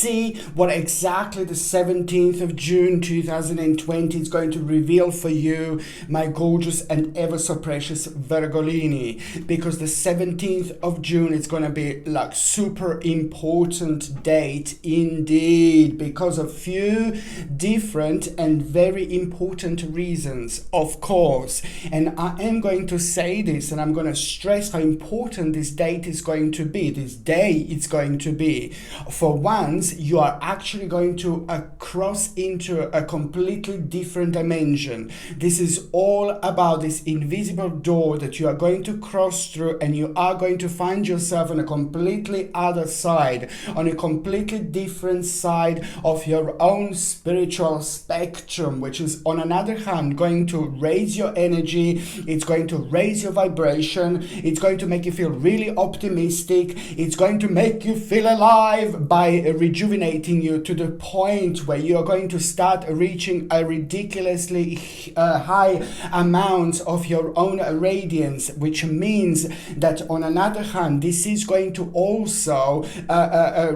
see what exactly the 17th of June 2020 is going to reveal for you, my gorgeous and ever so precious Virgolini, because the 17th of June is going to be like super important date indeed, because of few different and very important reasons, of course. And I am going to say this, and I'm going to stress how important this date is going to be, this day is going to be. For once, you are actually going to cross into a completely different dimension. This is all about this invisible door that you are going to cross through, and you are going to find yourself on a completely other side, on a completely different side of your own spiritual spectrum, which is on another hand going to raise your energy, it's going to raise your vibration, it's going to make you feel really optimistic, it's going to make you feel alive by rejuvenating you to the point where you are going to start reaching a ridiculously high amount of your own radiance, which means that on another hand, this is going to also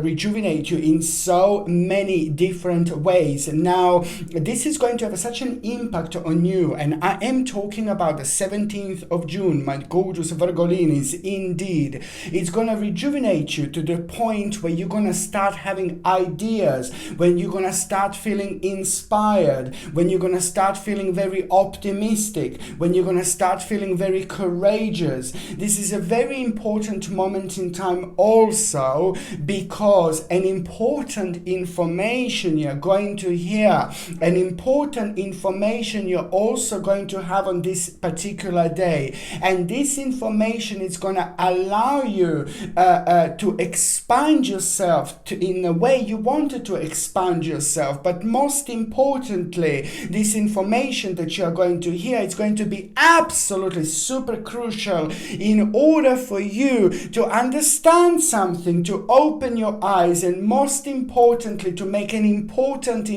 rejuvenate you in so many different ways. Now, this is going to have such an impact on you, and I am talking about the 17th of June, my gorgeous Virgolinis. Indeed, it's going to rejuvenate you to the point where you're going to start having ideas, when you're going to start feeling inspired, when you're going to start feeling very optimistic, when you're going to start feeling very courageous. This is a very important moment in time also, because an important information you're going to hear, an important information you're also going to have on this particular day, and this information is going to allow you to expand yourself in the way you wanted to expand yourself. But most importantly, this information that you're going to hear is going to be absolutely super crucial in order for you to understand something, to open your eyes, and most importantly, to make an important,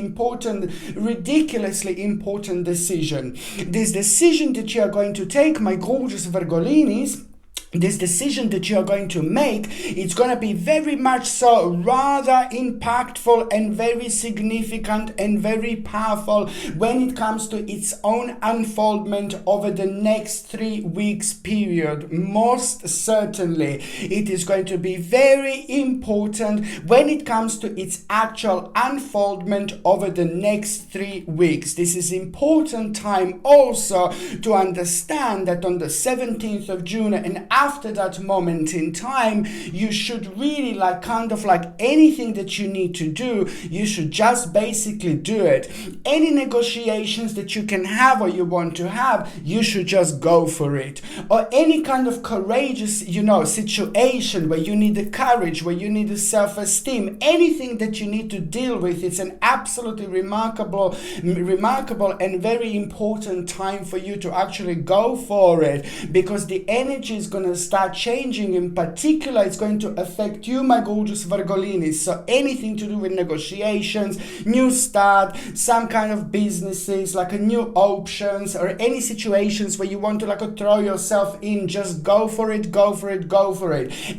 ridiculously important decision. This decision that you are going to take, my gorgeous Virgolinis, this decision that you are going to make, it's going to be very much so rather impactful and very significant and very powerful when it comes to its own unfoldment over the next 3 weeks period. Most certainly, it is going to be very important when it comes to its actual unfoldment over the next 3 weeks. This is important time also to understand that on the 17th of June and after that moment in time, you should really kind of like anything that you need to do, you should just basically do it. Any negotiations that you can have or you want to have, you should just go for it. Or any kind of courageous, situation where you need the courage, where you need the self-esteem, anything that you need to deal with, it's an absolutely remarkable and very important time for you to actually go for it, because the energy is going to start changing. In particular, it's going to affect you, my gorgeous Virgolinis. So anything to do with negotiations, new start, some kind of businesses, like a new options, or any situations where you want to throw yourself in, just go for it.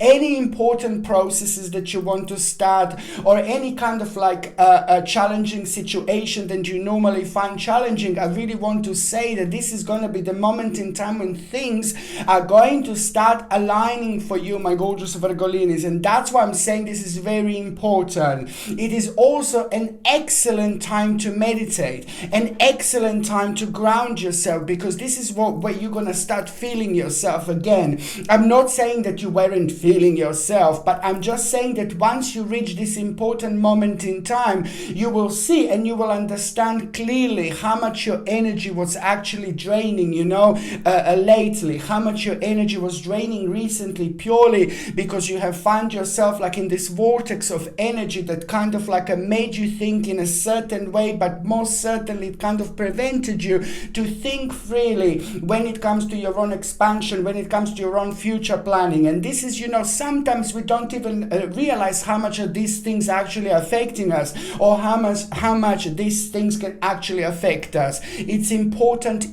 Any important processes that you want to start, or any kind of a challenging situation that you normally find challenging, I really want to say that this is going to be the moment in time when things are going to start aligning for you, my gorgeous Virgolinis. And that's why I'm saying this is very important. It is also an excellent time to meditate, an excellent time to ground yourself, because this is where you're going to start feeling yourself again. I'm not saying that you weren't feeling yourself, but I'm just saying that once you reach this important moment in time, you will see and you will understand clearly how much your energy was actually draining, lately, how much your energy was draining recently, purely because you have found yourself in this vortex of energy that kind of made you think in a certain way, but most certainly it kind of prevented you to think freely when it comes to your own expansion, when it comes to your own future planning. And this is, sometimes we don't even realize how much of these things are actually affecting us, or how much these things can actually affect us. It's important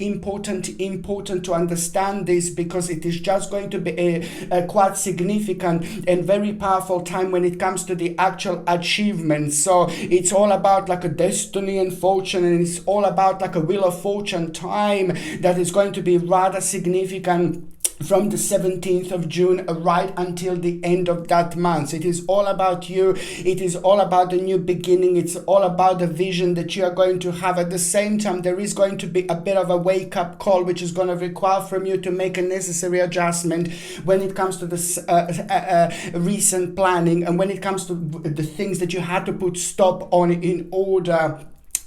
to understand this, because it is just going going to be a quite significant and very powerful time when it comes to the actual achievement. So it's all about like a destiny and fortune, and it's all about like a wheel of fortune time that is going to be rather significant from the 17th of June right until the end of that month. It is all about you. It is all about the new beginning. It's all about the vision that you are going to have. At the same time, there is going to be a bit of a wake-up call, which is going to require from you to make a necessary adjustment when it comes to the recent planning, and when it comes to the things that you had to put stop on in order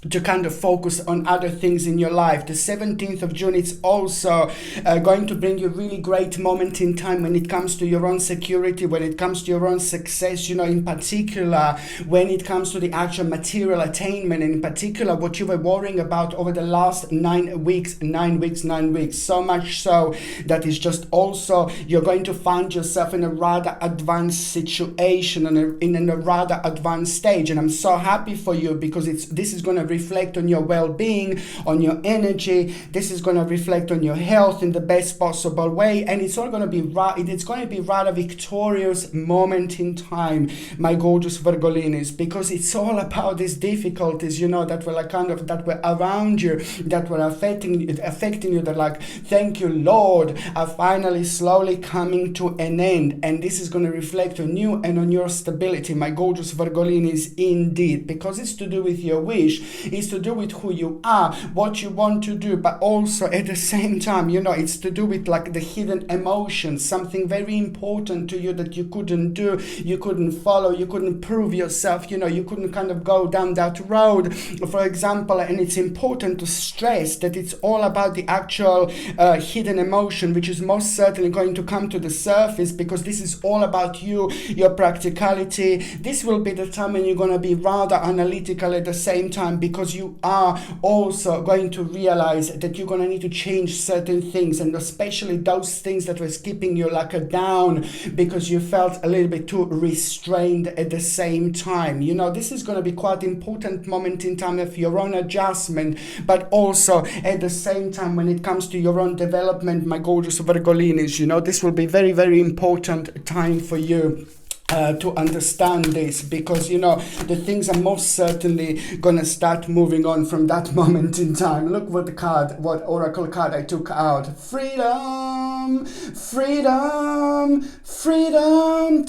to kind of focus on other things in your life. The 17th of June, it's also going to bring you really great moment in time when it comes to your own security, when it comes to your own success, you know, in particular, when it comes to the actual material attainment, and in particular, what you were worrying about over the last 9 weeks, so much so that is just also, you're going to find yourself in a rather advanced situation and in a rather advanced stage. And I'm so happy for you, because this is going to reflect on your well-being, on your energy. This is going to reflect on your health in the best possible way, and it's all going to be rather victorious moment in time, my gorgeous Virgolinis, because it's all about these difficulties, you know, that were like that were around you, that were affecting you, that like, thank you Lord, are finally slowly coming to an end. And this is going to reflect on you and on your stability, my gorgeous Virgolinis, indeed, because it's to do with your wish. It's to do with who you are, what you want to do, but also at the same time, you know, it's to do with like the hidden emotions, something very important to you that you couldn't do, you couldn't follow, you couldn't prove yourself, you know, you couldn't kind of go down that road, for example. And it's important to stress that it's all about the actual hidden emotion, which is most certainly going to come to the surface, because this is all about you, your practicality. This will be the time when you're going to be rather analytical at the same time, because you are also going to realize that you're going to need to change certain things, and especially those things that were keeping you like a down because you felt a little bit too restrained at the same time. You know, this is going to be quite important moment in time of your own adjustment, but also at the same time when it comes to your own development, my gorgeous Virgolinis. You know, this will be very, very important time for you to understand this, because you know the things are most certainly gonna start moving on from that moment in time. Look what oracle card I took out. Freedom, freedom, freedom.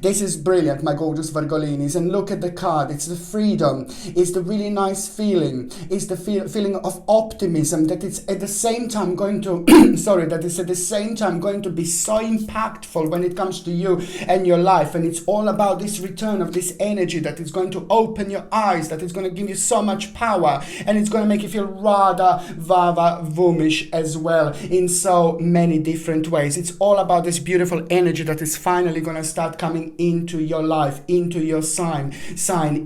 This is brilliant, my gorgeous Virgolinis. And look at the card. It's the freedom. It's the really nice feeling. It's the feeling of optimism that it's at the same time going to that is at the same time going to be so impactful when it comes to you and your life. And it's all about this return of this energy that is going to open your eyes, that is going to give you so much power, and it's going to make you feel rather voomish as well in so many different ways. It's all about this beautiful energy that is finally going to start coming into your life, into your sign,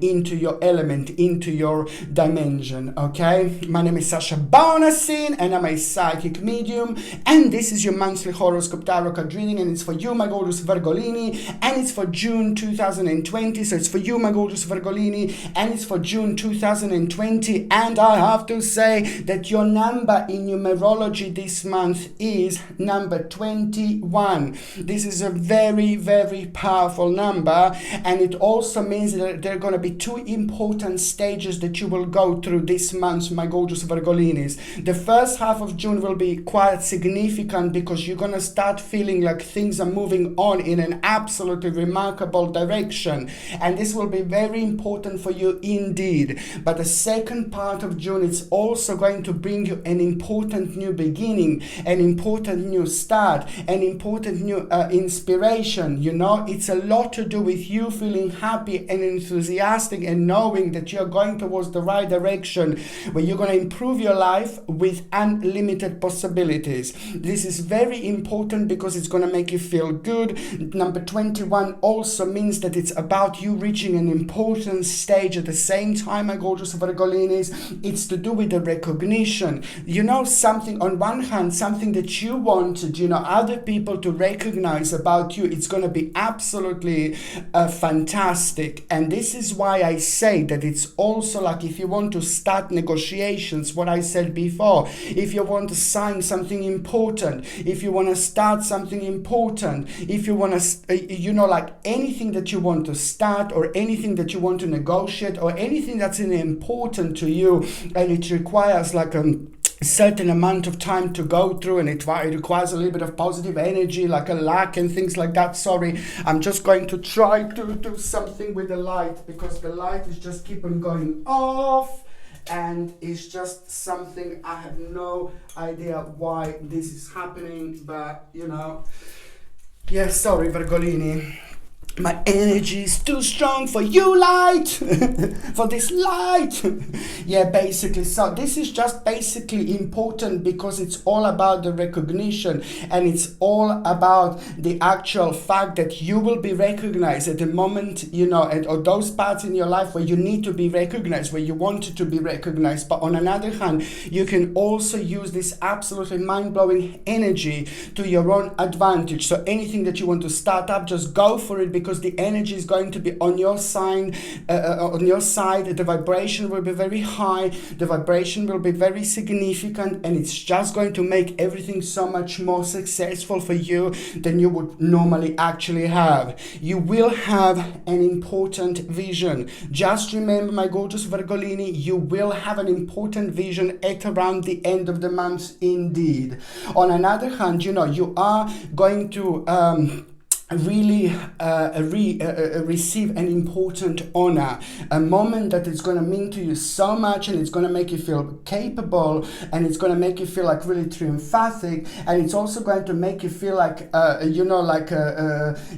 into your element, into your dimension. Okay, my name is Sasha Bonasin, and I'm a psychic medium, and this is your monthly horoscope tarot card reading, and it's for you, my gorgeous Virgolini, and it's for June 2020. So it's for you, my gorgeous Virgolini, and it's for June 2020. And I have to say that your number in numerology this month is number 21. This is a very, very powerful number, and it also means that there are going to be two important stages that you will go through this month, my gorgeous Virgolinis. The first half of June will be quite significant because you're going to start feeling like things are moving on in an absolutely remarkable direction, and this will be very important for you indeed. But the second part of June, it's also going to bring you an important new beginning, an important new start, an important new inspiration. You know, it's a lot to do with you feeling happy and enthusiastic and knowing that you're going towards the right direction, where you're going to improve your life with unlimited possibilities. This is very important because it's going to make you feel good. Number 21 also means that it's about you reaching an important stage at the same time, my gorgeous Virgolinis. It's to do with the recognition. You know, something on one hand, something that you wanted, you know, other people to recognize about you, it's going to be absolutely fantastic. And this is why I say that it's also like if you want to start negotiations, what I said before, if you want to sign something important, if you want to start something important, if you want to, you know, like anything that you want to start or anything that you want to negotiate or anything that's important to you, and it requires like a certain amount of time to go through, and it requires a little bit of positive energy, like a luck and things like that. Sorry, I'm just going to try to do something with the light, because the light is just keep on going off, and it's just something I have no idea why this is happening, but you know, yeah, sorry Virgolini. My energy is too strong for you, light, for this light. Yeah, basically. So this is just basically important because it's all about the recognition, and it's all about the actual fact that you will be recognized at the moment, you know, or those parts in your life where you need to be recognized, where you wanted to be recognized. But on another hand, you can also use this absolutely mind-blowing energy to your own advantage. So anything that you want to start up, just go for it, because the energy is going to be on your side. The vibration will be very high, the vibration will be very significant, and it's just going to make everything so much more successful for you than you would normally actually have. You will have an important vision. Just remember, my gorgeous Virgolini, you will have an important vision at around the end of the month indeed. On another hand, you know, you are going to really receive an important honor, a moment that is going to mean to you so much, and it's going to make you feel capable, and it's going to make you feel like really triumphatic, and it's also going to make you feel like you know, like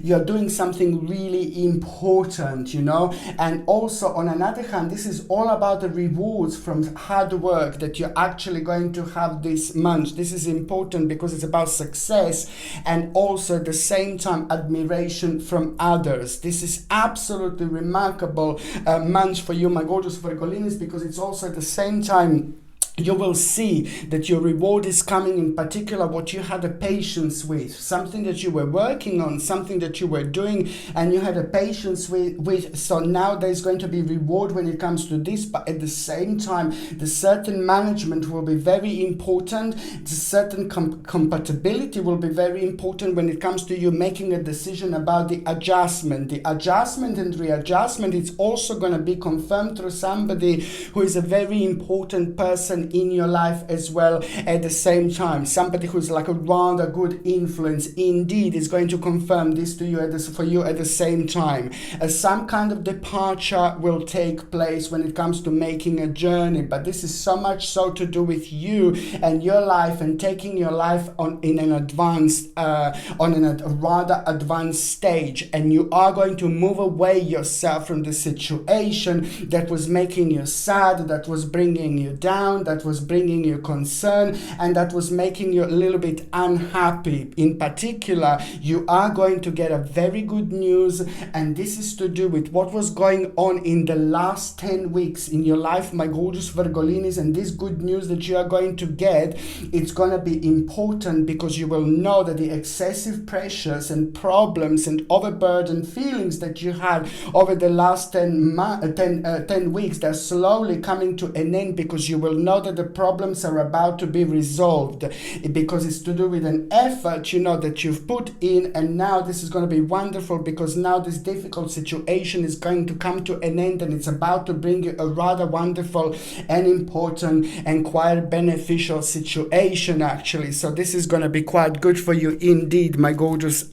you're doing something really important, you know. And also on another hand, this is all about the rewards from hard work that you're actually going to have this month. This is important because it's about success, and also at the same time admiration from others. This is absolutely remarkable month for you, my gorgeous Virgolinis, because it's also at the same time you will see that your reward is coming, in particular what you had a patience with, something that you were working on, something that you were doing and you had a patience with. So now there's going to be reward when it comes to this, but at the same time the certain management will be very important. The certain compatibility will be very important when it comes to you making a decision about the adjustment and readjustment. It's also going to be confirmed through somebody who is a very important person in your life as well at the same time. Somebody who's like a rather good influence indeed is going to confirm this to you for you at the same time. Some kind of departure will take place when it comes to making a journey, but this is so much so to do with you and your life and taking your life on a rather advanced stage, and you are going to move away yourself from the situation that was making you sad, that was bringing you down, that was bringing you concern, and that was making you a little bit unhappy. In particular, you are going to get a very good news, and this is to do with what was going on in the last 10 weeks in your life, my gorgeous Virgolinis. And this good news that you are going to get, it's going to be important because you will know that the excessive pressures and problems and overburdened feelings that you had over the last 10 weeks, they're slowly coming to an end, because you will know that the problems are about to be resolved, because it's to do with an effort, you know, that you've put in. And now this is going to be wonderful, because now this difficult situation is going to come to an end, and it's about to bring you a rather wonderful and important and quite beneficial situation actually. So this is going to be quite good for you indeed, my gorgeous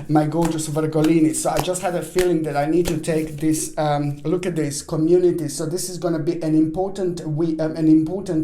Virgolini. So I just had a feeling that I need to take this look at this community. So this is going to be an important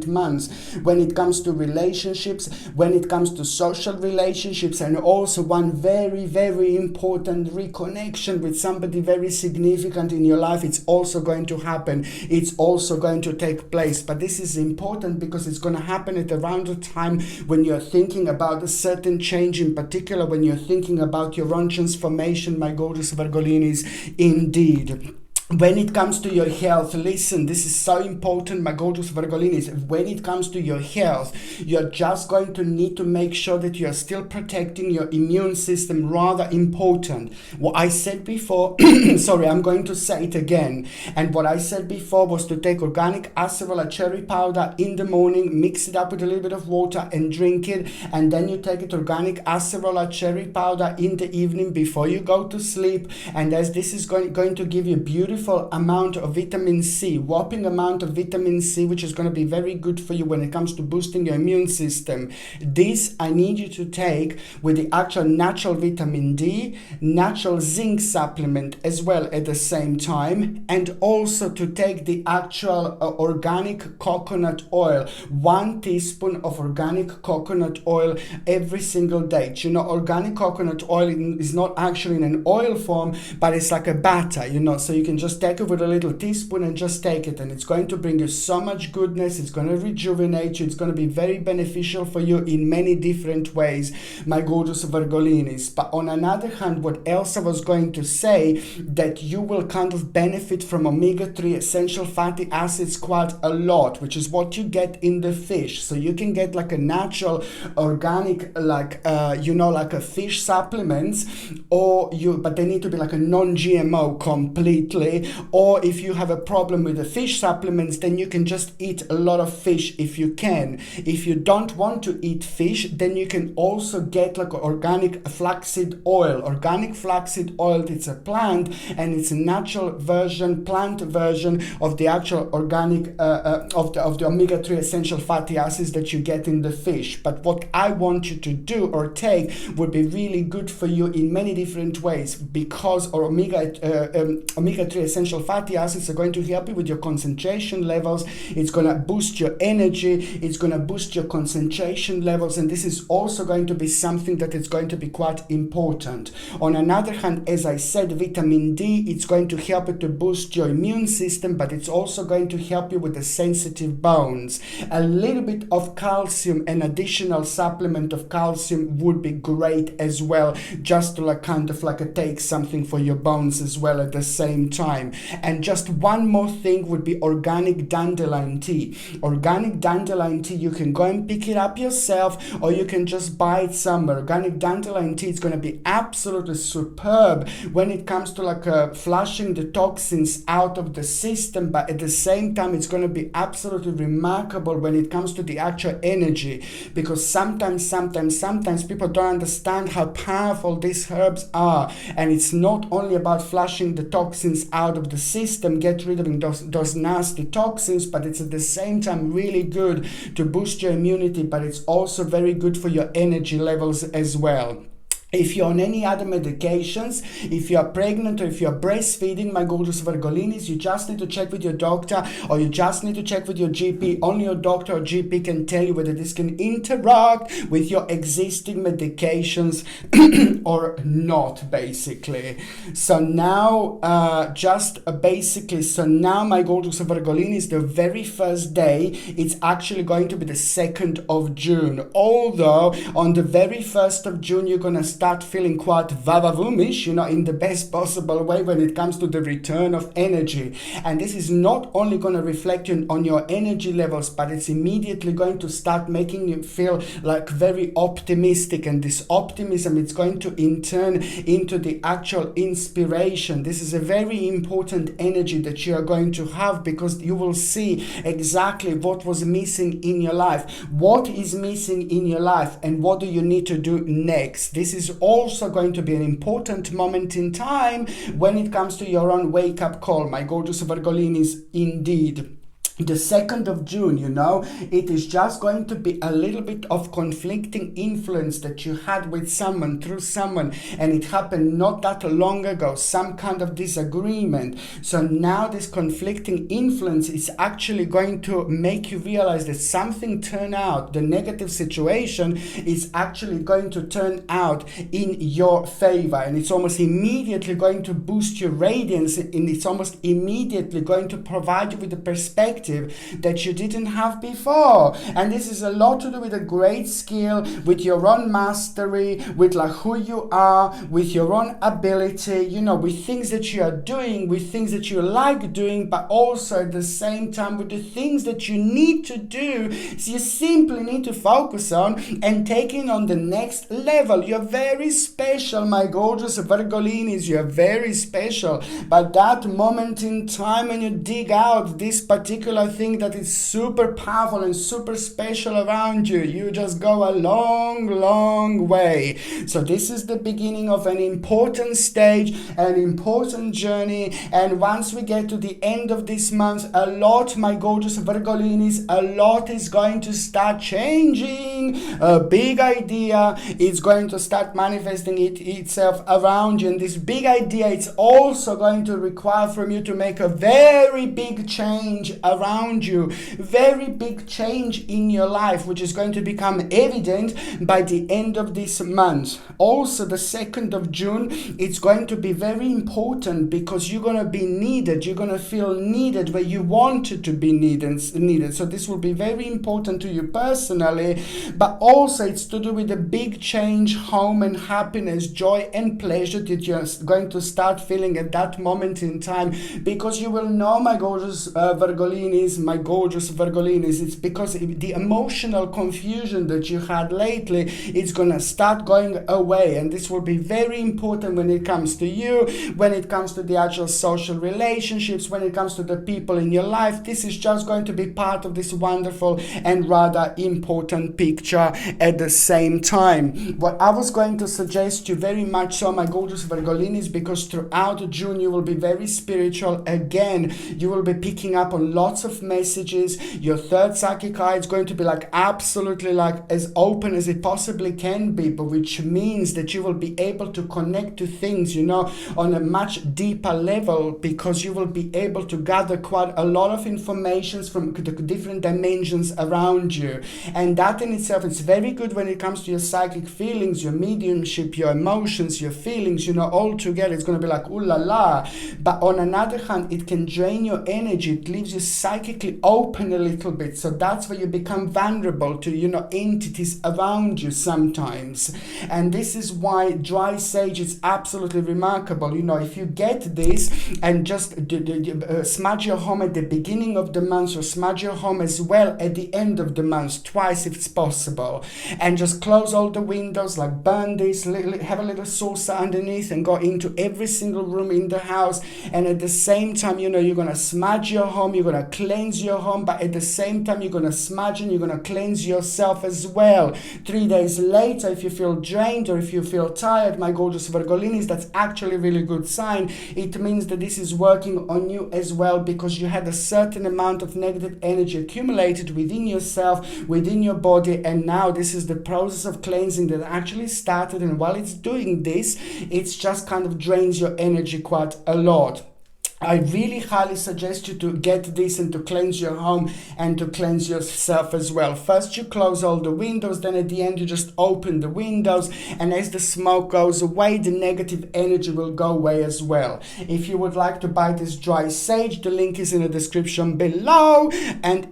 month when it comes to relationships, when it comes to social relationships, and also one very, very important reconnection with somebody very significant in your life. It's also going to happen. It's also going to take place. But this is important because it's going to happen at around the time when you're thinking about a certain change, in particular when you're thinking about your own transformation, my gorgeous Virgolinis, indeed. when it comes to your health, listen, this is so important, my gorgeous Virgolinis. When it comes to your health, you're just going to need to make sure that you're still protecting your immune system. Rather important. What I said before, sorry, I'm going to say it again. And what I said before was to take organic acerola cherry powder in the morning, mix it up with a little bit of water and drink it. And then you take it organic acerola cherry powder in the evening before you go to sleep. And as this is going to give you beautiful amount of vitamin C, whopping amount of vitamin C, which is going to be very good for you when it comes to boosting your immune system. This I need you to take with the actual natural vitamin D, natural zinc supplement as well at the same time, and also to take the actual organic coconut oil, 1 teaspoon of organic coconut oil every single day. You know, organic coconut oil is not actually in an oil form, but it's like a batter, you know, so you can just take it with a little teaspoon and just take it, and it's going to bring you so much goodness. It's going to rejuvenate you. It's going to be very beneficial for you in many different ways, my gorgeous Virgolinis. But on another hand, what else I was going to say, that you will kind of benefit from omega-3 essential fatty acids quite a lot, which is what you get in the fish. So you can get like a natural organic, like like a fish supplements, but they need to be like a non-GMO completely. Or if you have a problem with the fish supplements, then you can just eat a lot of fish if you can. If you don't want to eat fish, then you can also get like organic flaxseed oil. Organic flaxseed oil, it's a plant, and it's a natural plant version of the actual organic of the omega-3 essential fatty acids that you get in the fish. But what I want you to do or take would be really good for you in many different ways, because our omega-3 essential fatty acids are going to help you with your concentration levels. It's going to boost your energy. It's going to boost your concentration levels. And this is also going to be something that is going to be quite important. On another hand, as I said, vitamin D, it's going to help you to boost your immune system, but it's also going to help you with the sensitive bones. A little bit of calcium, an additional supplement of calcium would be great as well, just to like kind of like take something for your bones as well at the same time. And just one more thing would be organic dandelion tea. Organic dandelion tea, you can go and pick it up yourself, or you can just buy it somewhere. Organic dandelion tea is going to be absolutely superb when it comes to like flushing the toxins out of the system, but at the same time it's going to be absolutely remarkable when it comes to the actual energy, because sometimes people don't understand how powerful these herbs are. And it's not only about flushing the toxins out of the system, get rid of those nasty toxins, but it's at the same time really good to boost your immunity, but it's also very good for your energy levels as well. If you're on any other medications, if you're pregnant or if you're breastfeeding, my gorgeous Virgolinis, you just need to check with your doctor, or you just need to check with your GP. Only your doctor or GP can tell you whether this can interact with your existing medications or not, basically. So now, my gorgeous Virgolinis, the very first day, it's actually going to be the 2nd of June. Although on the very 1st of June, you're going to start feeling quite vavavoomish, in the best possible way when it comes to the return of energy. And this is not only going to reflect on your energy levels, but it's immediately going to start making you feel like very optimistic. And this optimism, it's going to in turn into the actual inspiration. This is a very important energy that you are going to have, because you will see exactly what was missing in your life, what is missing in your life, and what do you need to do next. This is also going to be an important moment in time when it comes to your own wake-up call, my gorgeous Virgolinis, indeed. The 2nd of June, it is just going to be a little bit of conflicting influence that you had with someone, through someone, and it happened not that long ago, some kind of disagreement. So now this conflicting influence is actually going to make you realize that something turned out, the negative situation is actually going to turn out in your favor, and it's almost immediately going to boost your radiance, and it's almost immediately going to provide you with the perspective perspective that you didn't have before. And this is a lot to do with a great skill, with your own mastery, with like who you are, with your own ability, you know, with things that you are doing, with things that you like doing, but also at the same time with the things that you need to do. So you simply need to focus on and taking on the next level. You're very special, my gorgeous Virgolinis. You're very special. But that moment in time when you dig out this particular thing that is super powerful and super special around you, you just go a long, long way. So this is the beginning of an important stage, an important journey. And once we get to the end of this month, a lot, my gorgeous Virgolinis, a lot is going to start changing. A big idea is going to start manifesting itself around you. And this big idea, it's also going to require from you to make a very big change around you. Very big change in your life, which is going to become evident by the end of this month. Also, the 2nd of June, it's going to be very important because you're going to be needed. You're going to feel needed where you wanted to be needed. So this will be very important to you personally, but also it's to do with a big change, home and happiness, joy and pleasure that you're going to start feeling at that moment in time, because you will know, my gorgeous Virgolinis, it's because the emotional confusion that you had lately, it's going to start going away. And this will be very important when it comes to you, when it comes to the actual social relationships, when it comes to the people in your life. This is just going to be part of this wonderful and rather important picture at the same time. What I was going to suggest you very much so, my gorgeous Virgolinis, because throughout June you will be very spiritual again. You will be picking up on lots of messages. Your third psychic eye is going to be like absolutely like as open as it possibly can be, but which means that you will be able to connect to things, you know, on a much deeper level, because you will be able to gather quite a lot of information from the different dimensions around you. And that in itself is very good when it comes to your psychic feelings, your mediumship, your emotions, your feelings, you know, all together. It's going to be like, ooh la la. But on another hand, it can drain your energy. It leaves you psychically open a little bit. So that's where you become vulnerable to, you know, entities around you sometimes. And this is why dry sage is absolutely remarkable. You know, if you get this and just smudge your home at the beginning of the month, or smudge your home as well at the end of the month, twice if it's possible, and just close all the windows, like burn this, have a little saucer underneath and go into every single room in the house. And at the same time, you know, you're going to smudge your home, you're going to cleanse your home, but at the same time you're going to smudge and you're going to cleanse yourself as well. 3 days later, if you feel drained or if you feel tired, my gorgeous Virgolinis, that's actually a really good sign. It means that this is working on you as well, because you had a certain amount of negative energy accumulated within yourself, within your body, and now this is the process of cleansing that actually started. And while it's doing this, it's just kind of drains your energy quite a lot. I really highly suggest you to get this and to cleanse your home and to cleanse yourself as well. First you close all the windows, then at the end you just open the windows, and as the smoke goes away, the negative energy will go away as well. If you would like to buy this dry sage, the link is in the description below. And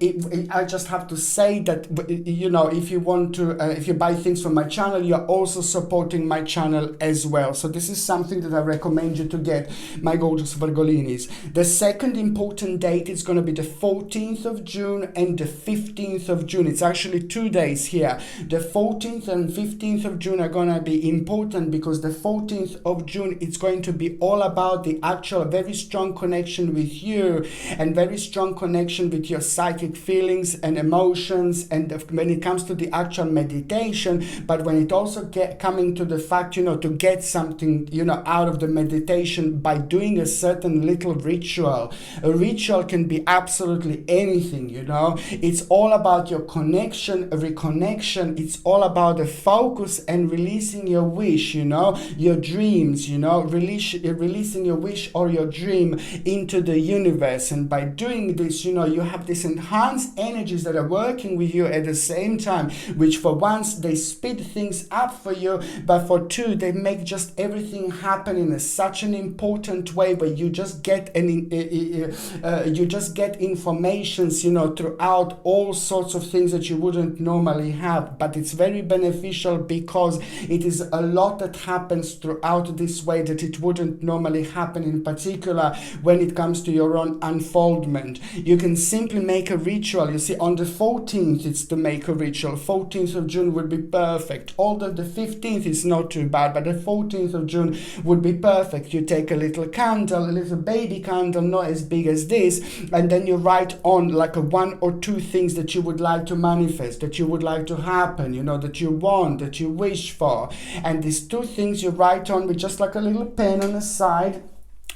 I just have to say that, you know, if you want to, if you buy things from my channel, you're also supporting my channel as well. So this is something that I recommend you to get, my gorgeous Virgolinis. The second important date is going to be the 14th of June and the 15th of June. It's actually 2 days here. The 14th and 15th of June are going to be important because the 14th of June, it's going to be all about the actual very strong connection with you and very strong connection with your psychic feelings and emotions, and when it comes to the actual meditation, but when it also coming to the fact, you know, to get something, you know, out of the meditation by doing a certain little ritual. A ritual can be absolutely anything, you know. It's all about your connection, a reconnection. It's all about the focus and releasing your wish, you know, your dreams, you know, releasing your wish or your dream into the universe. And by doing this, you know, you have these enhanced energies that are working with you at the same time, which for once they speed things up for you, but for two, they make just everything happen in such an important way where you just get get you just get informations, you know, throughout all sorts of things that you wouldn't normally have. But it's very beneficial because it is a lot that happens throughout this way that it wouldn't normally happen, in particular when it comes to your own unfoldment. You can simply make a ritual. You see, on the 14th it's to make a ritual. 14th of June would be perfect. Although the 15th is not too bad, but the 14th of June would be perfect. You take a little candle, a little baby candle, not as big as this, and then you write on like a 1 or 2 things that you would like to manifest, that you would like to happen, you know, that you want, that you wish for. And these 2 things you write on with just like a little pen on the side.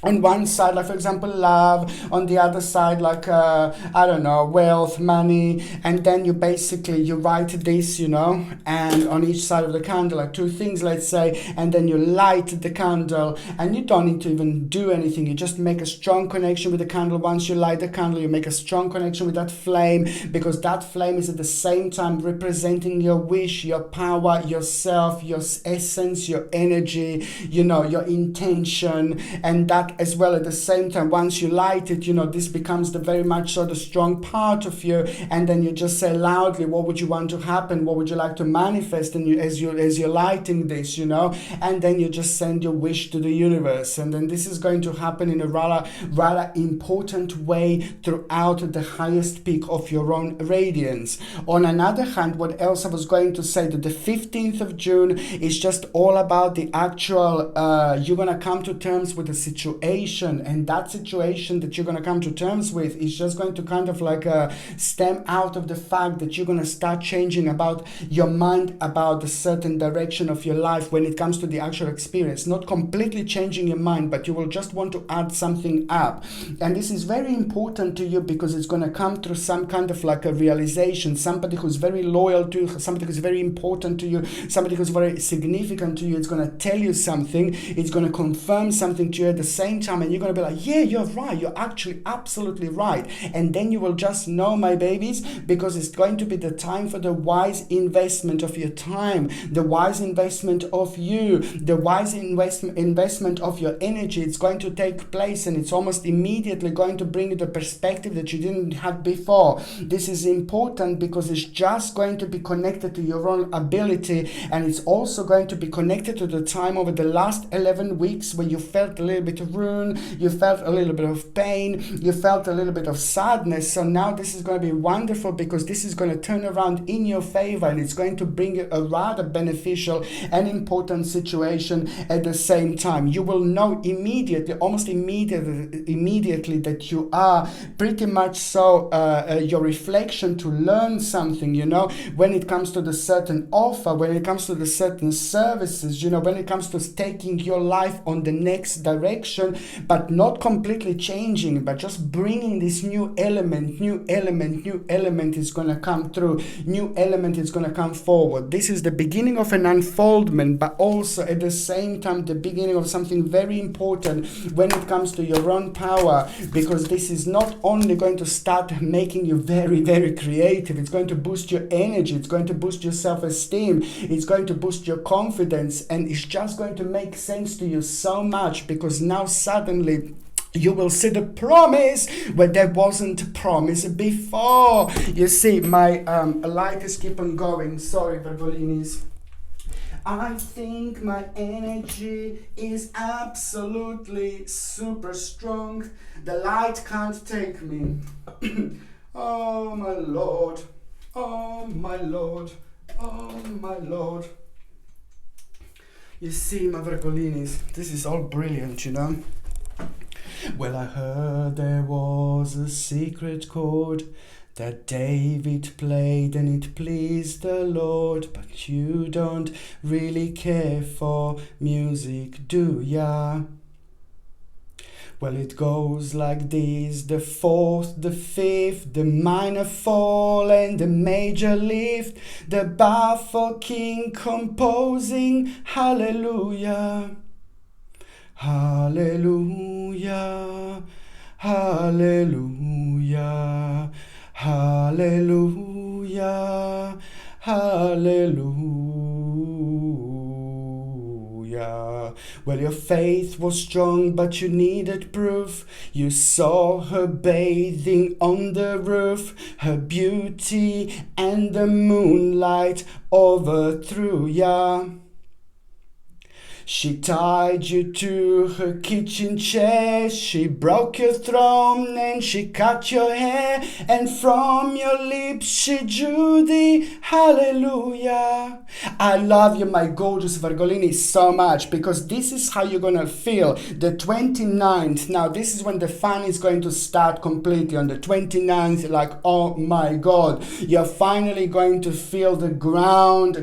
On one side, like for example, love. On the other side, like, I don't know, wealth, money. And then you basically, you write this, you know, and on each side of the candle, like 2 things, let's say, and then you light the candle, and you don't need to even do anything. You just make a strong connection with the candle. Once you light the candle, you make a strong connection with that flame, because that flame is at the same time representing your wish, your power, yourself, your essence, your energy, you know, your intention. And that as well at the same time, once you light it, you know, this becomes the very much so the strong part of you. And then you just say loudly, what would you want to happen? What would you like to manifest? And you, as you're lighting this, you know, and then you just send your wish to the universe. And then this is going to happen in a rather important way throughout the highest peak of your own radiance. On another hand, what else I was going to say, that the 15th of June is just all about the actual, you're going to come to terms with the situation. And that situation that you're going to come to terms with is just going to kind of like stem out of the fact that you're going to start changing about your mind about a certain direction of your life when it comes to the actual experience. Not completely changing your mind, but you will just want to add something up. And this is very important to you because it's going to come through some kind of like a realization. Somebody who's very loyal to you, somebody who's very important to you, somebody who's very significant to you. It's going to tell you something. It's going to confirm something to you at the same time, and you're going to be like, yeah, you're right, you're actually absolutely right. And then you will just know, my babies, because it's going to be the time for the wise investment of your time, the wise investment of you, the wise investment of your energy. It's going to take place, and it's almost immediately going to bring you the perspective that you didn't have before. This is important because it's just going to be connected to your own ability, and it's also going to be connected to the time over the last 11 weeks where you felt a little bit of ruin, you felt a little bit of pain, you felt a little bit of sadness. So now this is going to be wonderful because this is going to turn around in your favor, and it's going to bring you a rather beneficial and important situation at the same time. You will know immediately, almost immediately that you are pretty much so your reflection to learn something, you know, when it comes to the certain offer, when it comes to the certain services, you know, when it comes to taking your life on the next direction, but not completely changing, but just bringing this new element is going to come through, new element is going to come forward. This is the beginning of an unfoldment, but also at the same time the beginning of something very important when it comes to your own power, because this is not only going to start making you very, very creative, it's going to boost your energy, it's going to boost your self-esteem, it's going to boost your confidence, and it's just going to make sense to you so much, because now suddenly you will see the promise where there wasn't a promise before. You see, my light is keep on going. Sorry, Virgolinis. I think my energy is absolutely super strong. The light can't take me. Oh my Lord, oh my Lord, oh my Lord. You see, my Virgolinis, this is all brilliant, you know. Well, I heard there was a secret chord that David played and it pleased the Lord, but you don't really care for music, do ya? Well, it goes like this: the fourth, the fifth, the minor fall and the major lift, the baffled king composing hallelujah. Hallelujah, hallelujah, hallelujah, hallelujah. Well, your faith was strong, but you needed proof. You saw her bathing on the roof, her beauty and the moonlight overthrew ya. She tied you to her kitchen chair, she broke your throne and she cut your hair, and from your lips she drew the hallelujah. I love you, my gorgeous Virgolini, so much, because this is how you're gonna feel the 29th. Now, this is when the fun is going to start completely. On the 29th, like, oh my God, you're finally going to feel the ground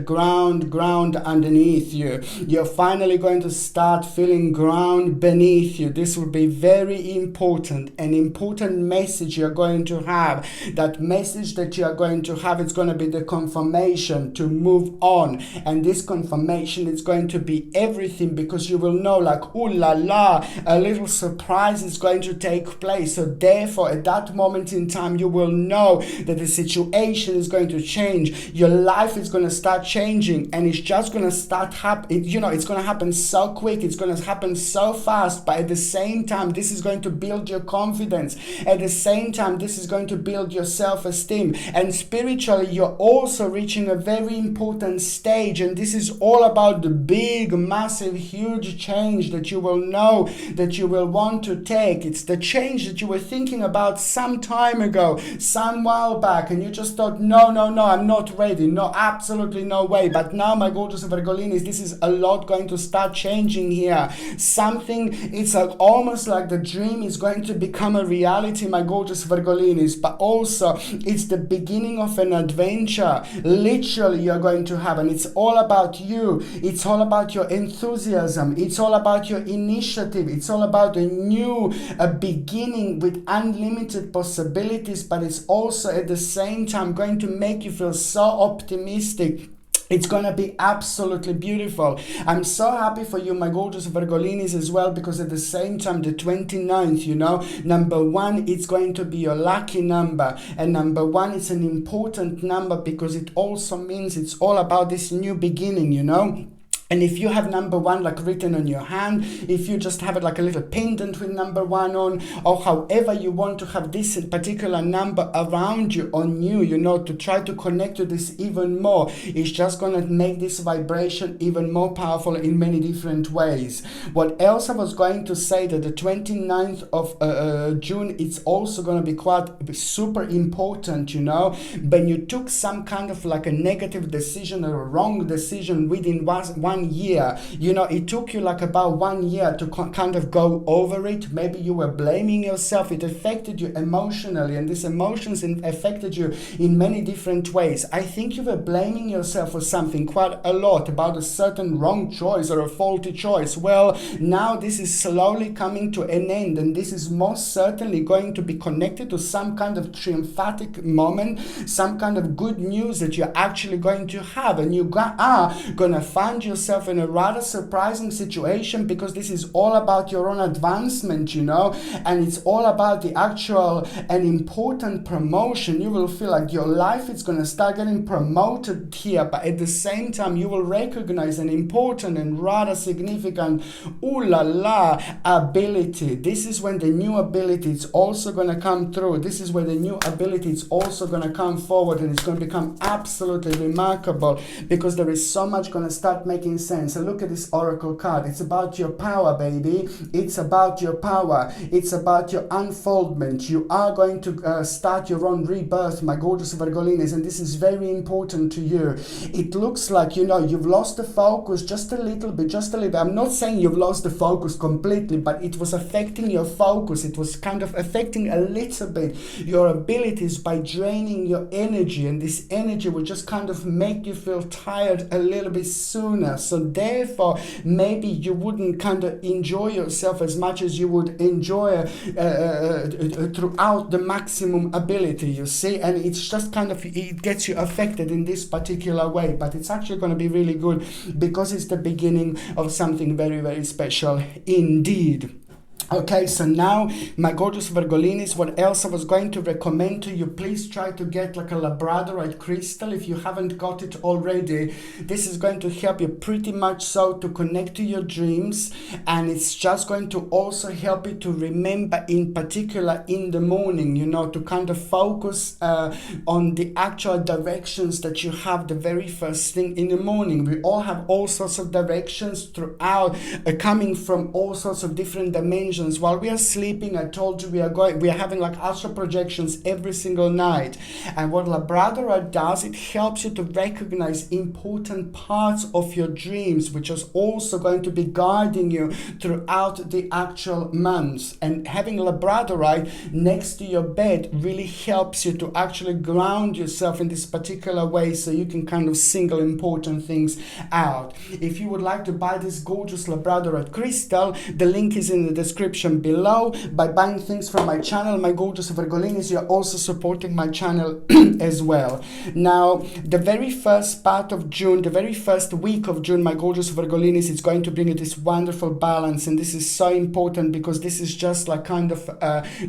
underneath you. You're finally going to start feeling ground beneath you. This will be very important, an important message you're going to have. That message that you are going to have, it's going to be the confirmation to move on, and this confirmation is going to be everything, because you will know, like, ooh la la, a little surprise is going to take place. So therefore, at that moment in time, you will know that the situation is going to change. Your life is going to start changing, and it's just going to start happening. You know, it's going to happen so quick, it's going to happen so fast, but at the same time, this is going to build your confidence. At the same time, this is going to build your self-esteem. And spiritually, you're also reaching a very important stage, and this is all about the big, massive, huge change that you will know that you will want to take. It's the change that you were thinking about some time ago, some while back, and you just thought, no, I'm not ready. No, absolutely no way. But now, my gorgeous Virgolinis, this is a lot going to start changing here. Something, it's like almost like the dream is going to become a reality, my gorgeous Virgolinis, but also it's the beginning of an adventure. Literally, you're going to have, and it's all about you. It's all about your enthusiasm. It's all about your initiative. It's all about a new beginning with unlimited possibilities, but it's also at the same time going to make you feel so optimistic. It's going to be absolutely beautiful. I'm so happy for you, my gorgeous Virgolinis, as well, because at the same time, the 29th, you know, number one, it's going to be your lucky number. And number one, it's an important number because it also means it's all about this new beginning, you know. And if you have number one like written on your hand, if you just have it like a little pendant with number one on, or however you want to have this particular number around you, on you, you know, to try to connect to this even more, it's just going to make this vibration even more powerful in many different ways. What else I was going to say, that the 29th of June, it's also going to be quite super important, you know, when you took some kind of like a negative decision or a wrong decision within one year, you know, it took you like about 1 year to kind of go over it. Maybe you were blaming yourself. It affected you emotionally, and these emotions affected you in many different ways. I think you were blaming yourself for something quite a lot, about a certain wrong choice or a faulty choice. Well, now this is slowly coming to an end, and this is most certainly going to be connected to some kind of triumphatic moment, some kind of good news that you're actually going to have, and you are going to find yourself in a rather surprising situation, because this is all about your own advancement, you know, and it's all about the actual and important promotion. You will feel like your life is going to start getting promoted here, but at the same time you will recognize an important and rather significant ooh la la ability. This is when the new ability is also going to come through. This is where the new ability is also going to come forward, and it's going to become absolutely remarkable, because there is so much going to start making sense. And look at this oracle card. It's about your power, baby. It's about your power. It's about your unfoldment. You are going to start your own rebirth, my gorgeous Virgolinis, and this is very important to you. It looks like, you know, you've lost the focus just a little bit. I'm not saying you've lost the focus completely, but it was affecting your focus. It was kind of affecting a little bit your abilities by draining your energy, and this energy will just kind of make you feel tired a little bit sooner. So therefore, maybe you wouldn't kind of enjoy yourself as much as you would enjoy throughout the maximum ability, you see. And it's just kind of, it gets you affected in this particular way, but it's actually going to be really good, because it's the beginning of something very, very special indeed. Okay, so now, my gorgeous Virgolinis, what else I was going to recommend to you, please try to get like a labradorite crystal if you haven't got it already. This is going to help you pretty much so to connect to your dreams, and it's just going to also help you to remember, in particular in the morning, you know, to kind of focus on the actual directions that you have the very first thing in the morning. We all have all sorts of directions throughout, coming from all sorts of different dimensions. While we are sleeping, I told you we are having like astral projections every single night. And what labradorite does, it helps you to recognize important parts of your dreams, which is also going to be guiding you throughout the actual months. And having labradorite next to your bed really helps you to actually ground yourself in this particular way, so you can kind of single important things out. If you would like to buy this gorgeous labradorite crystal, the link is in the description below. By buying things from my channel, my gorgeous Virgolinis, you're also supporting my channel as well. Now, the very first part of June, the very first week of June, my gorgeous Virgolinis, it's going to bring you this wonderful balance, and this is so important because this is just like kind of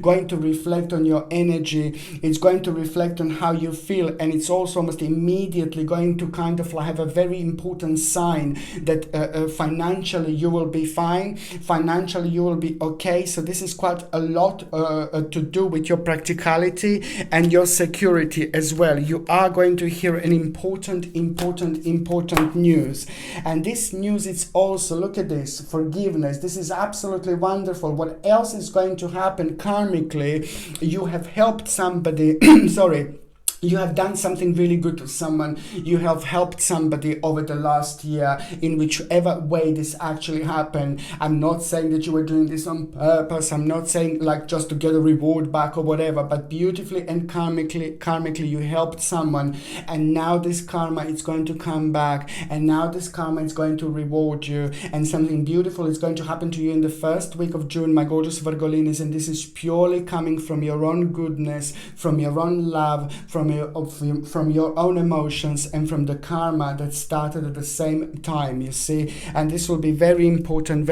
going to reflect on your energy. It's going to reflect on how you feel, and it's also almost immediately going to kind of have a very important sign that financially you will be fine, financially you will be okay. So this is quite a lot to do with your practicality and your security as well. You are going to hear an important news. And this news is also, look at this, forgiveness. This is absolutely wonderful. What else is going to happen karmically? You have helped somebody, sorry, you have done something really good to someone. You have helped somebody over the last year in whichever way this actually happened. I'm not saying that you were doing this on purpose. I'm not saying like just to get a reward back or whatever, but beautifully and karmically you helped someone, and now this karma is going to come back, and now this karma is going to reward you, and something beautiful is going to happen to you in the first week of June, my gorgeous Virgolinis, and this is purely coming from your own goodness, from your own love, from your own emotions, and from the karma that started at the same time, you see. And this will be very important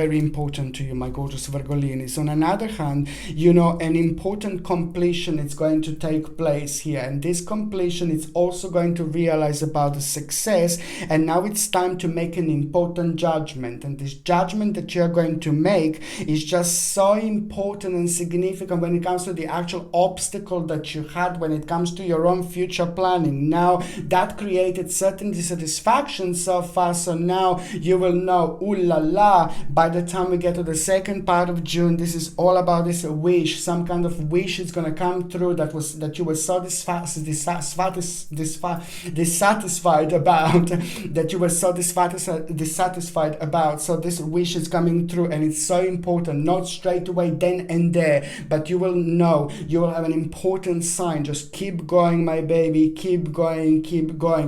to you, my gorgeous Virgolinis. On another hand, you know, an important completion is going to take place here, and this completion is also going to realize about the success, and now it's time to make an important judgment. And this judgment that you're going to make is just so important and significant when it comes to the actual obstacle that you had when it comes to your own future planning. Now that created certain dissatisfaction so far, so now you will know, ooh la la, by the time we get to the second part of June, this is all about this wish. Some kind of wish is going to come through that you were so dissatisfied about, that you were so dissatisfied about. So this wish is coming through, and it's so important, not straight away then and there, but you will know, you will have an important sign. Just keep going, my baby, keep going.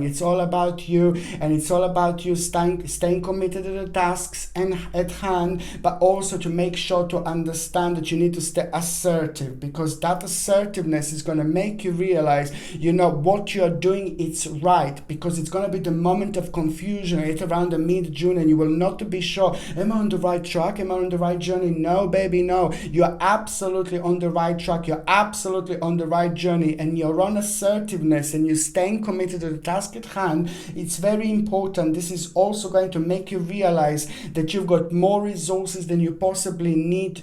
It's all about you, and it's all about you staying committed to the tasks and at hand, but also to make sure to understand that you need to stay assertive, because that assertiveness is going to make you realize, you know, what you're doing, it's right, because it's going to be the moment of confusion right around the mid-June, and you will not be sure, am I on the right track, am I on the right journey? No, baby, no, you're absolutely on the right track, you're absolutely on the right journey, and your own assertiveness and you staying committed to the task at hand, it's very important. This is also going to make you realize that you've got more resources than you possibly need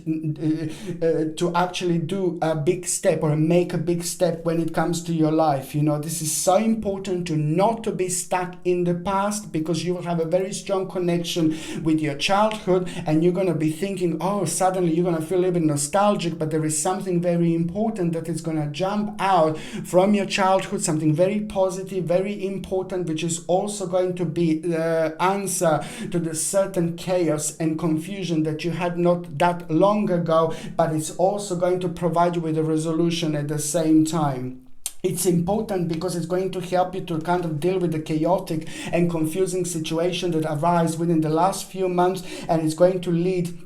to actually do a big step or make a big step when it comes to your life. You know, this is so important to not to be stuck in the past, because you will have a very strong connection with your childhood, and you're going to be thinking, oh, suddenly you're going to feel a little bit nostalgic, but there is something very important that is going to jump out from your childhood, something very positive, very important, which is also going to be the answer to the certain chaos and confusion that you had not that long ago, but it's also going to provide you with a resolution at the same time. It's important because it's going to help you to kind of deal with the chaotic and confusing situation that arise within the last few months, and it's going to lead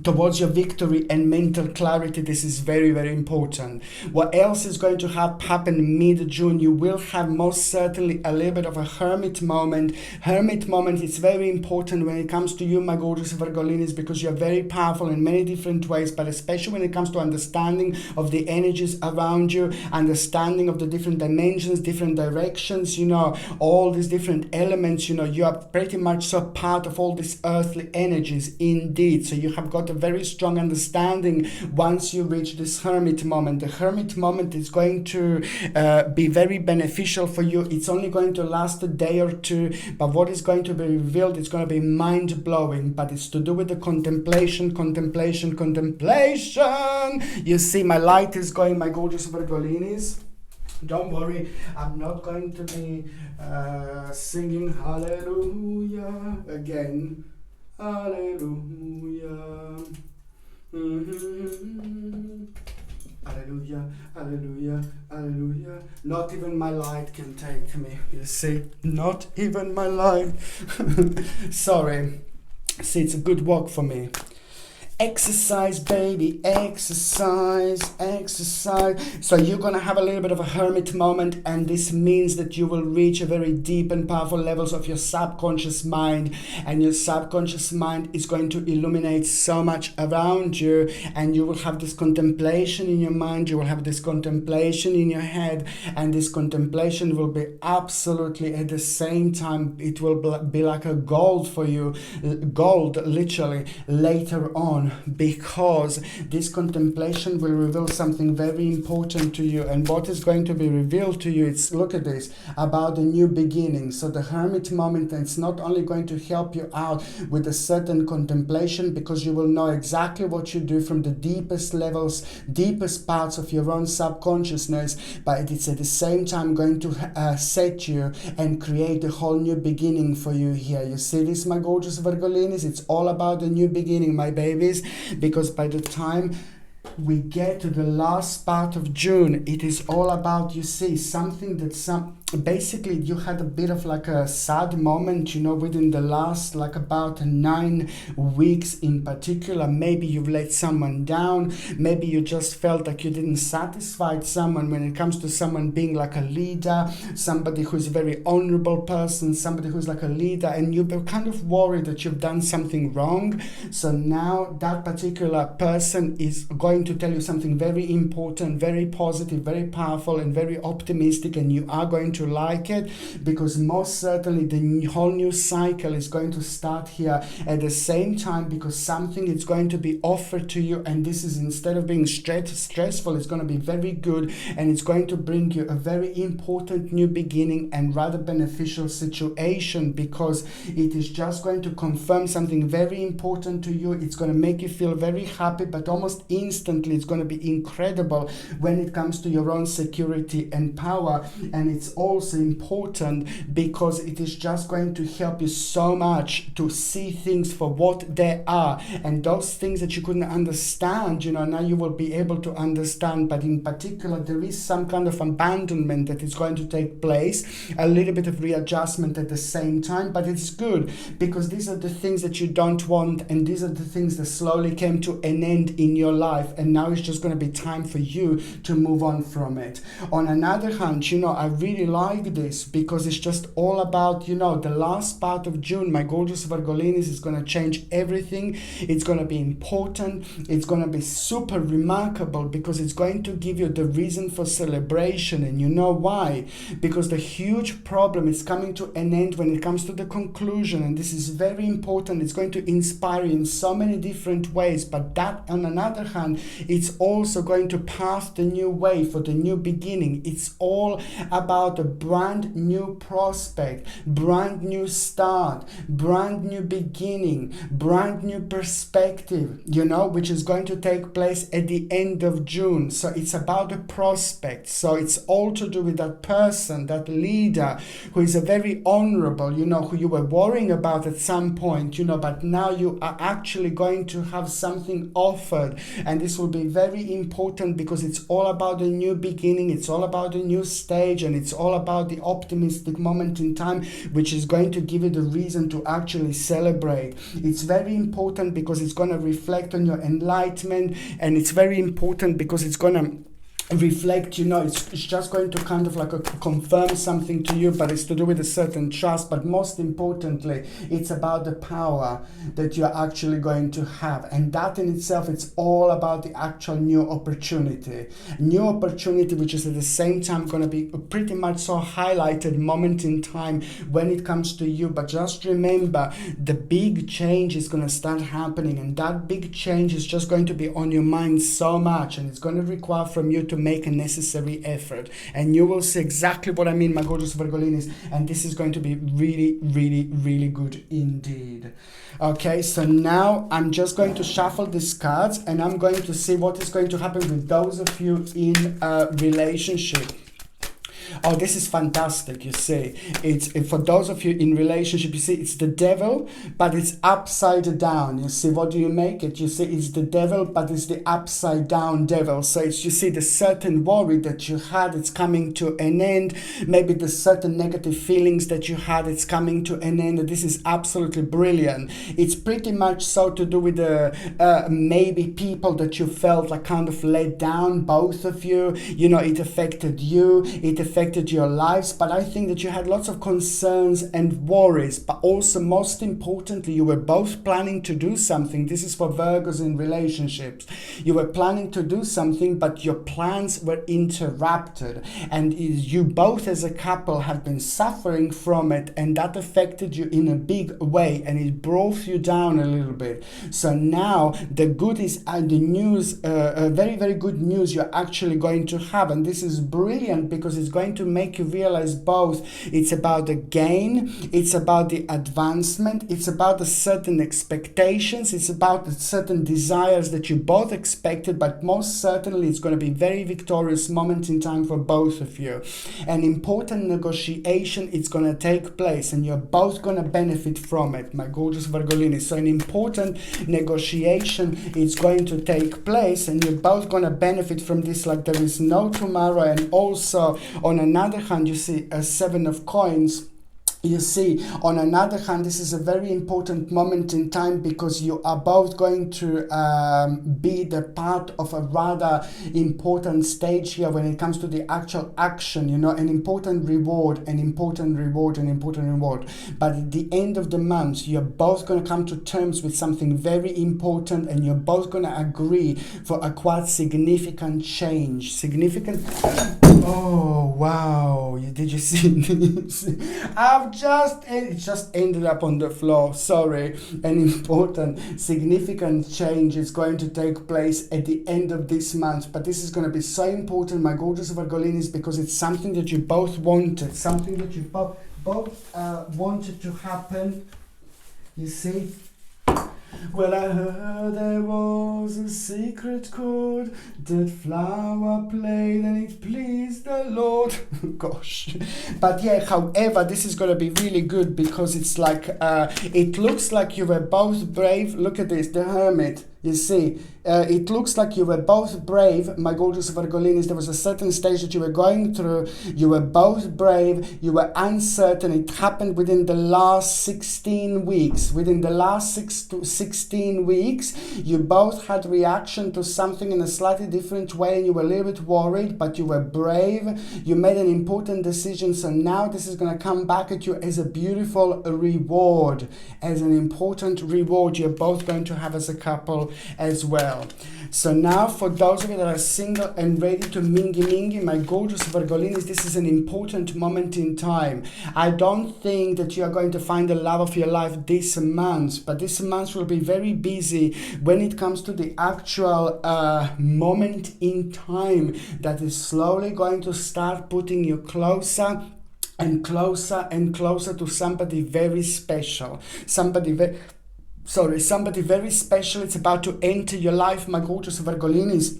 towards your victory and mental clarity. This is very, very important. What else is going to happen mid-June? You will have most certainly a little bit of a hermit moment. Hermit moment is very important when it comes to you, my gorgeous Virgolinis, because you're very powerful in many different ways, but especially when it comes to understanding of the energies around you, understanding of the different dimensions, different directions, all these different elements, you are pretty much so part of all these earthly energies indeed. So you have got a very strong understanding once you reach this hermit moment. The hermit moment is going to be very beneficial for you. It's only going to last a day or two, but what is going to be revealed is going to be mind-blowing, but it's to do with the contemplation. You see, my light is going, my gorgeous Virgolinis. Don't worry, I'm not going to be singing hallelujah again. Hallelujah. Hallelujah, hallelujah, hallelujah. Not even my light can take me, you see. Not even my light. Sorry. See, it's a good walk for me. Exercise, baby, exercise. So you're going to have a little bit of a hermit moment, and this means that you will reach a very deep and powerful levels of your subconscious mind, and your subconscious mind is going to illuminate so much around you, and you will have this contemplation in your mind, you will have this contemplation in your head, and this contemplation will be absolutely at the same time, it will be like a gold for you, gold literally later on, because this contemplation will reveal something very important to you. And what is going to be revealed to you, it's, look at this, about the new beginning. So the hermit moment, it's not only going to help you out with a certain contemplation, because you will know exactly what you do from the deepest levels, deepest parts of your own subconsciousness, but it's at the same time going to set you and create a whole new beginning for you here. You see this, my gorgeous Virgolinis? It's all about the new beginning, my babies, because by the time we get to the last part of June, it is all about, you see, something that basically you had a bit of like a sad moment, within the last like about 9 weeks in particular. Maybe you've let someone down, maybe you just felt like you didn't satisfy someone when it comes to someone being like a leader, somebody who's a very honorable person, somebody who's like a leader, and you're kind of worried that you've done something wrong. So now that particular person is going to tell you something very important, very positive, very powerful, and very optimistic, and you are going to like it, because most certainly the whole new cycle is going to start here at the same time, because something is going to be offered to you, and this is, instead of being stressful, it's going to be very good, and it's going to bring you a very important new beginning and rather beneficial situation, because it is just going to confirm something very important to you. It's going to make you feel very happy, but almost instantly it's going to be incredible when it comes to your own security and power. And it's also important because it is just going to help you so much to see things for what they are, and those things that you couldn't understand, now you will be able to understand. But in particular, there is some kind of abandonment that is going to take place, a little bit of readjustment at the same time, but it's good, because these are the things that you don't want, and these are the things that slowly came to an end in your life, and now it's just going to be time for you to move on from it. On another hand, I really like this, because it's just all about, the last part of June, my gorgeous Virgolinis, is going to change everything. It's going to be important. It's going to be super remarkable, because it's going to give you the reason for celebration. And you know why? Because the huge problem is coming to an end when it comes to the conclusion, and this is very important. It's going to inspire you in so many different ways, but that, on another hand, it's also going to pave the new way for the new beginning. It's all about a brand new prospect, brand new start, brand new beginning, brand new perspective, which is going to take place at the end of June. So it's about a prospect. So it's all to do with that person, that leader who is a very honorable, who you were worrying about at some point, but now you are actually going to have something offered. And this will be very important, because it's all about a new beginning, it's all about a new stage, and it's all all about the optimistic moment in time, which is going to give you the reason to actually celebrate. It's very important because it's going to reflect on your enlightenment, and it's very important because it's going to reflect, it's just going to kind of like confirm something to you, but it's to do with a certain trust. But most importantly, it's about the power that you're actually going to have, and that in itself, it's all about the actual new opportunity, which is at the same time going to be a pretty much so highlighted moment in time when it comes to you. But just remember, the big change is going to start happening, and that big change is just going to be on your mind so much, and it's going to require from you to make a necessary effort, and you will see exactly what I mean, my gorgeous Virgolinis, and this is going to be really, really, really good indeed. Okay, so now I'm just going to shuffle these cards, and I'm going to see what is going to happen with those of you in a relationship. Oh, this is fantastic. You see, it's for those of you in relationship, you see it's the devil, but it's upside down. You see, what do you make it? You see, it's the devil, but it's the upside down devil. So it's, you see, the certain worry that you had, it's coming to an end. Maybe the certain negative feelings that you had, it's coming to an end. This is absolutely brilliant. It's pretty much so to do with the maybe people that you felt like kind of let down, both of you. It affected you, it affected your lives, but I think that you had lots of concerns and worries. But also, most importantly, you were both planning to do something. This is for Virgos in relationships. You were planning to do something, but your plans were interrupted, and you both as a couple have been suffering from it, and that affected you in a big way, and it brought you down a little bit. So now the good is the news, very, very good news you're actually going to have, and this is brilliant because it's going to make you realize both. It's about the gain, it's about the advancement, it's about the certain expectations, it's about the certain desires that you both expected, but most certainly it's going to be a very victorious moment in time for both of you. An important negotiation is going to take place, and you're both going to benefit from it, my gorgeous Virgolini. So an important negotiation is going to take place, and you're both going to benefit from this like there is no tomorrow. And also, on another hand, you see a 7 of coins. You see, on another hand, this is a very important moment in time because you are both going to be the part of a rather important stage here when it comes to the actual action, an important reward. But at the end of the month, you're both going to come to terms with something very important, and you're both going to agree for a quite significant change. Oh, wow. Did you see this? It just ended up on the floor. Sorry. An important, significant change is going to take place at the end of this month. But this is going to be so important, my gorgeous Virgolinis, because it's something that you both wanted. Something that you both wanted to happen. You see? Well, I heard there was a secret chord that flower played and it pleased the Lord. Gosh. But yeah, however, this is going to be really good because it's like, it looks like you were both brave. Look at this, the Hermit. You see, it looks like you were both brave, my gorgeous Virgolinis. There was a certain stage that you were going through. You were both brave. You were uncertain. It happened within the last 16 weeks. Within the last 16 weeks, you both had reaction to something in a slightly different way, and you were a little bit worried, but you were brave. You made an important decision. So now this is going to come back at you as a beautiful reward, as an important reward you're both going to have as a couple as well. So now for those of you that are single and ready to mingy, my gorgeous Virgolinis, this is an important moment in time. I don't think that you are going to find the love of your life this month, but this month will be very busy when it comes to the actual moment in time that is slowly going to start putting you closer and closer and closer to somebody very special. Somebody very special. It's about to enter your life, my gorgeous Virgolinis.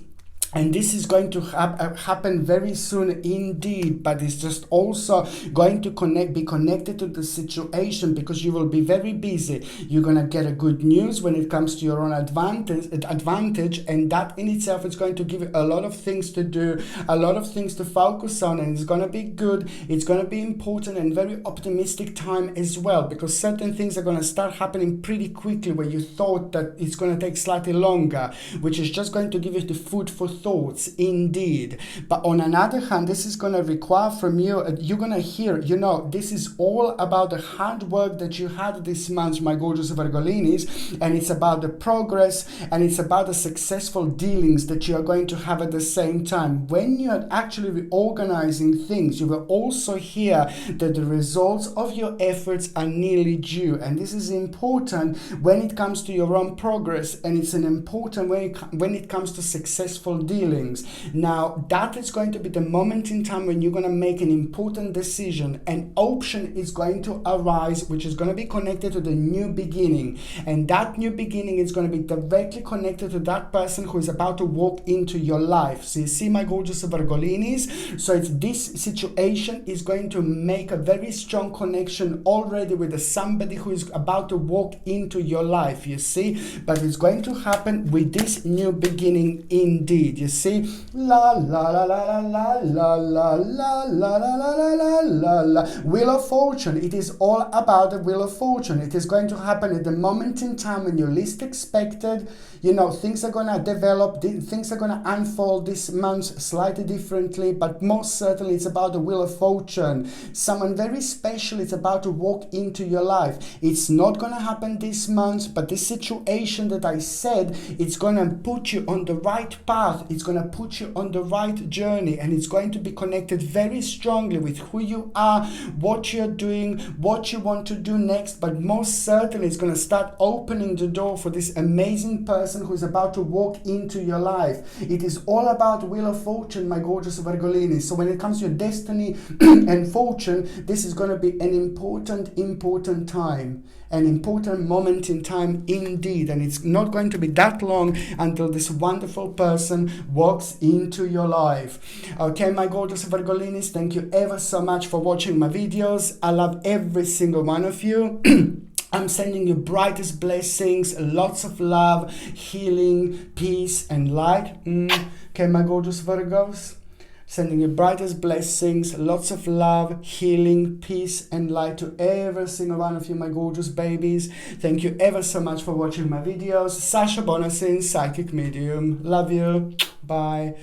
And this is going to happen very soon indeed, but it's just also going to be connected to the situation, because you will be very busy. You're going to get a good news when it comes to your own advantage, and that in itself is going to give you a lot of things to do, a lot of things to focus on, and it's going to be good. It's going to be important and very optimistic time as well, because certain things are going to start happening pretty quickly where you thought that it's going to take slightly longer, which is just going to give you the food for thoughts indeed. But on another hand, this is going to require from you, you're going to hear, this is all about the hard work that you had this month, my gorgeous Virgolinis, and it's about the progress, and it's about the successful dealings that you are going to have at the same time. When you are actually reorganizing things, you will also hear that the results of your efforts are nearly due, and this is important when it comes to your own progress, and it's an important when it comes to successful dealings. Now, that is going to be the moment in time when you're going to make an important decision. An option is going to arise, which is going to be connected to the new beginning. And that new beginning is going to be directly connected to that person who is about to walk into your life. So you see, my gorgeous Virgolinis, so it's this situation is going to make a very strong connection already with somebody who is about to walk into your life, you see. But it's going to happen with this new beginning indeed, you see. La la la la la la la la la la la la la. Wheel of Fortune. It is all about the Wheel of Fortune. It is going to happen at the moment in time when you least expected. Things are going to develop, things are going to unfold this month slightly differently, but most certainly it's about the Wheel of Fortune. Someone very special is about to walk into your life. It's not going to happen this month, but this situation that I said, it's going to put you on the right path. It's going to put you on the right journey, and it's going to be connected very strongly with who you are, what you're doing, what you want to do next, but most certainly it's going to start opening the door for this amazing person who's about to walk into your life. It is all about Wheel of Fortune, my gorgeous Virgolini. So when it comes to your destiny and fortune, this is going to be an important time, an important moment in time indeed, and it's not going to be that long until this wonderful person walks into your life. Okay, my gorgeous Virgolinis, thank you ever so much for watching my videos. I love every single one of you. I'm sending you brightest blessings, lots of love, healing, peace, and light. Okay, my gorgeous Virgos. Sending you brightest blessings, lots of love, healing, peace, and light to every single one of you, my gorgeous babies. Thank you ever so much for watching my videos. Sasha Bonasin, Psychic Medium. Love you. Bye.